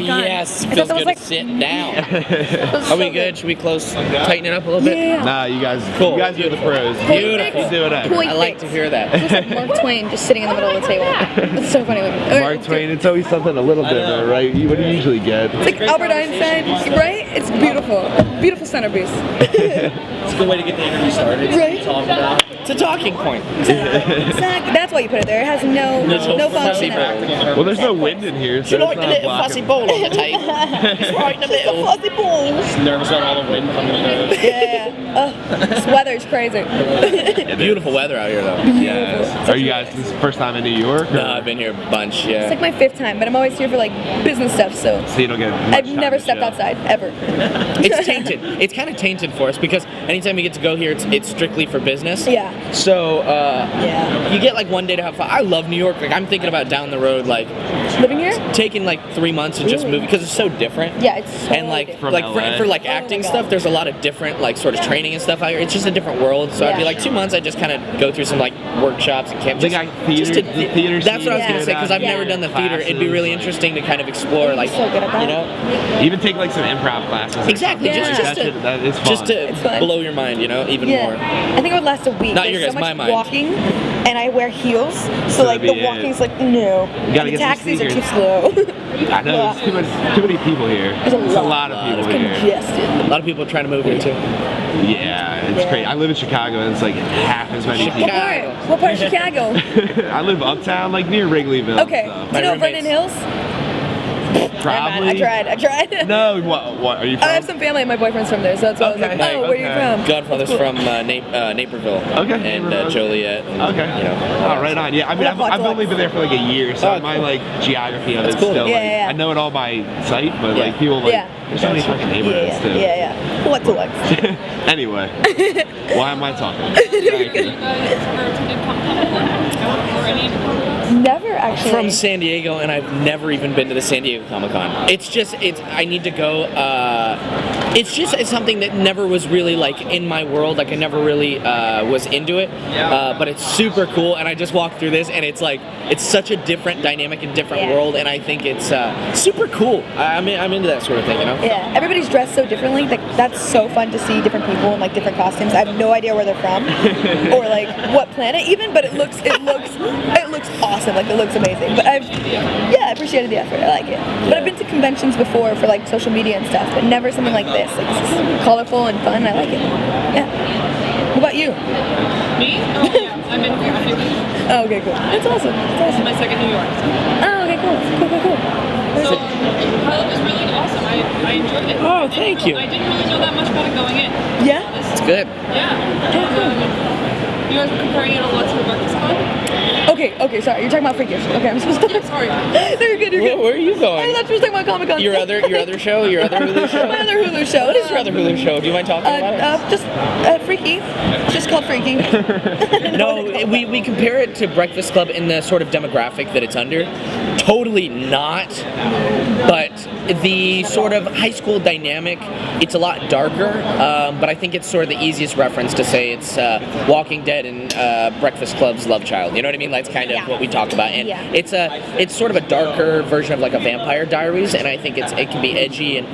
gone. yes, I thought feels that was good like to sit down. was Are we so good? Should we tighten it up a little bit? Yeah. Nah, you guys Cool. are the pros. Beautiful. You do whatever. Point I like fix. to hear that. It's like Mark Twain just sitting in the middle of the table. It's so funny looking. Mark Twain, it's always something a little different, right? What do you usually get? It's like Albert Einstein, right? It's beautiful. Beautiful centerpiece. It's a good way to get the interview started. Right. Talk about. It's a talking point. Exactly. That's why you put it there. It has no function. Well, there's no wind in here, so You like it's the not little fuzzy blocking. ball on the table? It's right in the middle. Fuzzy balls. Nervous about all the wind coming in. Yeah. Oh, this weather's crazy. Beautiful weather out here, though. Yes. Are you guys this is the first time in New York? No, I've been here a bunch. It's Yeah. like my 5th time, but I'm always here for like business stuff, so So you don't get. much I've time never to stepped chill. outside ever. It's tainted. It's kind of tainted for us because anytime we get to go here, it's strictly for business. Yeah. So Yeah. you get like one day to have fun. I love New York. Like I'm thinking about down the road, like Living here? taking like 3 months and just Really? moving because it's so different. Yeah, it's so And like different. From for, LA. for like Oh my acting God. stuff, there's a lot of different like sort of training and stuff out here. It's just a different world. So I'd be Yeah. like 2 months. I just kind of go through some like workshops and camp. Think I theater- the theater That's what I was scene gonna say because I've Yeah. never done the theater. It'd be really classes, interesting to kind of explore like so good at that. you know Even take like some improv classes. or exactly something. just Yeah. That is fun. just to It's fun. blow your mind. You know even Yeah. more. I think it would last a week. Not There's your so guys, much my mind. walking, and I wear heels, so like that'd the be it. walking's like no. You gotta And the get some taxis are too sneakers. slow. I know there's too many people here. There's a There's lot. of people here. Congested. A lot of people are trying to move here too. Yeah, it's Yeah. great. I live in Chicago and it's like half as many What people. part? What part of Chicago? I live uptown, like near Wrigleyville. Okay. and stuff. Do you know roommates. Vernon Hills? Probably. I tried. No, what are you from? I have some family and my boyfriend's from there, so that's why I was like, Okay. oh, where are you Okay. from? Godfather's from Naperville. Okay. And Naperville. Joliet. And, Okay. You know. Oh, right on. Yeah, I mean, Well, I've only been there for like a year, so Oh, my cool. like geography of That's it's cool. still Yeah, like yeah. I know it all by sight, but Yeah. like people like Yeah. there's so many fucking neighborhoods too. Yeah. What to what? Anyway, why am I talking? Thank you. You guys ever attended Comic-Con or any Never actually. From San Diego, and I've never even been to the San Diego Comic-Con. I need to go. It's something that never was really like in my world. Like I never really was into it. But it's super cool, and I just walked through this, and it's like it's such a different dynamic and different Yeah. world, and I think it's super cool. I'm into that sort of thing, you know. Yeah, everybody's dressed so differently. Like that's so fun to see different people in like different costumes. I have no idea where they're from or like what planet even, but it looks awesome. Like it looks amazing. But I appreciated the effort. I like it. But I've been to conventions before for like social media and stuff, but never something like this. Like this is colorful and fun. I like it. Yeah. What about you? Me? Oh yeah, I've been here a few weeks. Oh, okay, cool. It's awesome. It's This is awesome. my second New York. Oh, okay, cool. Cool. So pilot was really awesome. I enjoyed it. Oh, thank you. I didn't really know that much about it going in. Yeah? It's good. Yeah. You guys were comparing it a lot to the Breakfast Club? Okay, sorry. You're talking about Freakish. Okay, I'm supposed to. Yeah, sorry. No, you're good. Where are you I going? thought you were talking about Comic-Con. Your other show? Your other Hulu show? My other Hulu show. What is your other Hulu show? Do you mind talking about it? Just Freaky. It's just called Freaky. No, we compare it to Breakfast Club in the sort of demographic that it's under. Totally not. But the sort of high school dynamic, it's a lot darker. But I think it's sort of the easiest reference to say it's Walking Dead and Breakfast Club's love child. You know what I mean? That's kind of Yeah. what we talk about. And Yeah. it's sort of a darker version of like a Vampire Diaries, and I think it can be edgy and.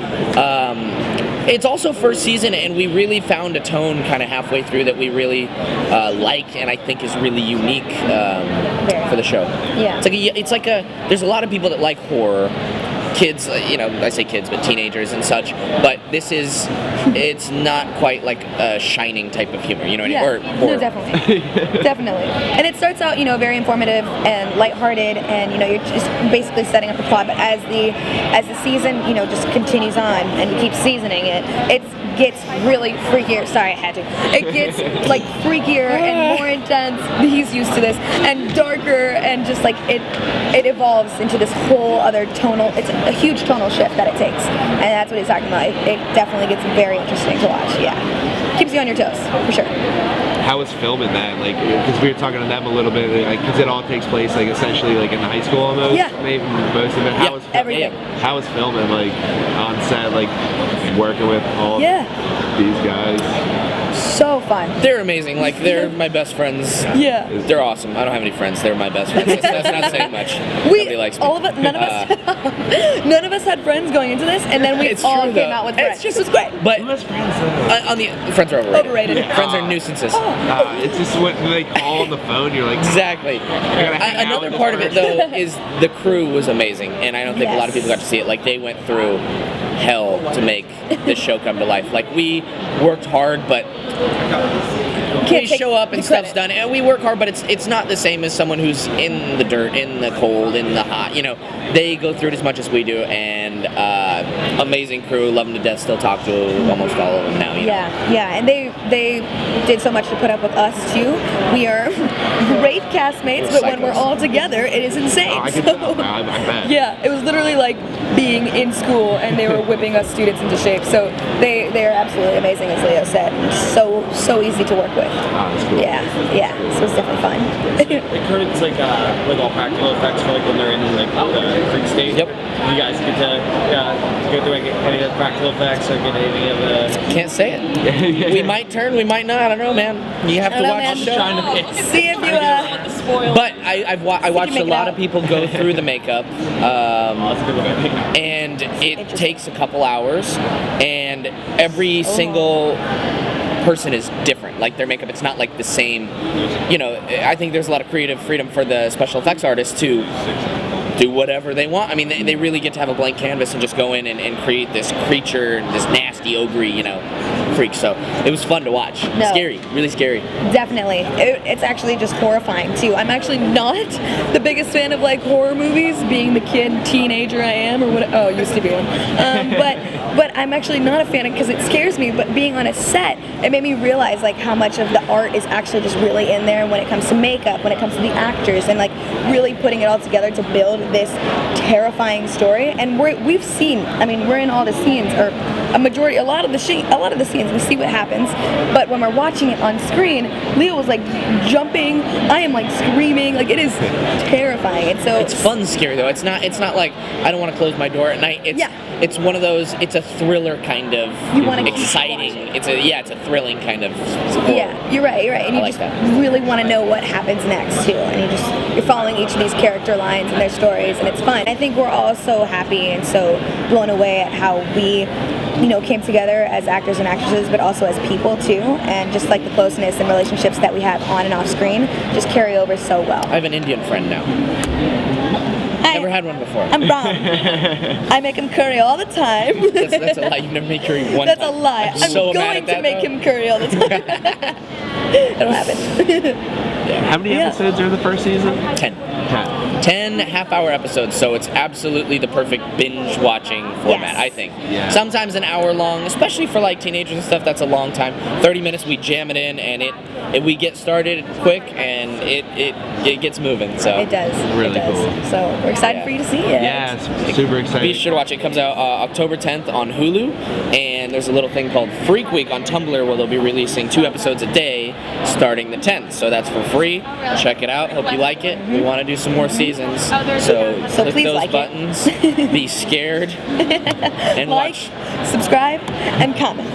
It's also first season, and we really found a tone kind of halfway through that we really like, and I think is really unique for the show. Yeah. It's like a. There's a lot of people that like horror. Kids, I say kids, but teenagers and such. But it's not quite like a Shining type of humor, you know what I mean? Yeah. Or horror. No, definitely. Definitely. And it starts out, very informative and lighthearted, and you're just basically setting up the plot. But as the season, just continues on and you keep seasoning it, it gets really freakier. Sorry, I had to. It gets like freakier and more intense. He's used to this, and darker, and just like it evolves into this whole other tonal. It's a huge tonal shift that it takes, and that's what he's talking about. It definitely gets very interesting to watch. Yeah, keeps you on your toes for sure. How was filming that? Like, because we were talking to them a little bit, like, because it all takes place like essentially like in high school almost. Yeah. Maybe most of it. How was everything. How was filming like on set, like working with all these guys? So fun. They're amazing. Like they're my best friends. Yeah. They're awesome. I don't have any friends. They're my best friends. That's not saying much. Nobody likes me. All of it, none of us. None of us had friends going into this, and then we It's all true, came though. out with It's friends. just- It was great. But Who has friends? on the friends are overrated. Overrated. Friends are nuisances. It's just when they call on the phone, you're like, Exactly. gotta hang out Another with part of this it though is the crew was amazing, and I don't think a lot of Yes. people got to see it. Like they went through hell to make this show come to life. Like we worked hard, but we Can't take show up and the stuff's credit. done, and we work hard, but it's not the same as someone who's in the dirt, in the cold, in the hot. You know, they go through it as much as we do, and amazing crew, love them to death. Still talk to almost all of them now. You know? Yeah, and they did so much to put up with us too. We are great castmates, but when we're Psychos. all together, it is insane. I can So- tell. I bet. Yeah, it was literally like being in school, and they were whipping us students into shape. So they are absolutely amazing, as Leo said. So easy to work with. Oh, that's cool. Yeah, so it's definitely fun. It creates like all practical effects for like when they're in like the freak state. Yep. You guys get to go through like, any of the practical effects or get any of the. Can't say it. We might turn, we might not. I don't know, man. You have I to don't know, watch man. the show. Trying to be. See if you Spoil. But I watched make a it lot out. of people go through the makeup, That's a good one. and it takes a couple hours, and every single person is different. Like their makeup, it's not like the same. You know, I think there's a lot of creative freedom for the special effects artists to do whatever they want. I mean, they really get to have a blank canvas and just go in and create this creature, this nasty ogre, you know, freak. So it was fun to watch. No. Scary, really scary. Definitely. It's actually just horrifying too. I'm actually not the biggest fan of like horror movies, being the teenager I am, or what? Oh, used to be one. But I'm actually not a fan because it scares me. But being on a set, it made me realize like how much of the art is actually just really in there when it comes to makeup, when it comes to the actors, and like really putting it all together to build this terrifying story. And we've seen. I mean, we're in all the scenes, or a lot of the scenes. We see what happens, but when we're watching it on screen, Leo was like jumping. I am like screaming. Like it is terrifying. And so It's fun scary though. It's not like I don't want to close my door at night. It's one of those. It's a thriller kind of You wanna keep exciting. watching. It's a thrilling kind of. Yeah, you're right, and you I like just that. really want to know what happens next too, and you're following each of these character lines and their stories, and it's fun. I think we're all so happy and so blown away at how we, came together as actors and actresses, but also as people too, and just like the closeness and relationships that we have on and off screen just carry over so well. I have an Indian friend now. Never had one before. I'm wrong. I make him curry all the time. That's a lie. You've never made curry one That's time. a lie. I'm so mad going at that, to make though. him curry all the time. That'll happen. How many Yeah. episodes are in the first season? 10. 10. 10 half-hour episodes, so it's absolutely the perfect binge-watching format, Yes. I think. Yeah. Sometimes an hour long, especially for like teenagers and stuff, that's a long time. 30 minutes, we jam it in, and we get started quick, and it gets moving. So It does. Really it does. cool. So we're excited for you to see it. Yeah, it's super exciting. be sure to watch it. It comes out October 10th on Hulu, and there's a little thing called Freak Week on Tumblr where they'll be releasing 2 episodes a day starting the 10th. So that's for free. Check it out. Hope you like it. We want to do some more seasons. So So click please those like it. buttons. Be scared and Like, watch. subscribe, and comment.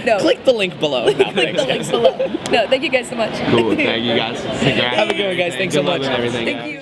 No. Click the link below. No, Click the thanks, links below. No, thank you guys so much. Cool. Thank you guys. Congrats. Have a good one, guys. Thanks so Good luck much. with everything. Thank you.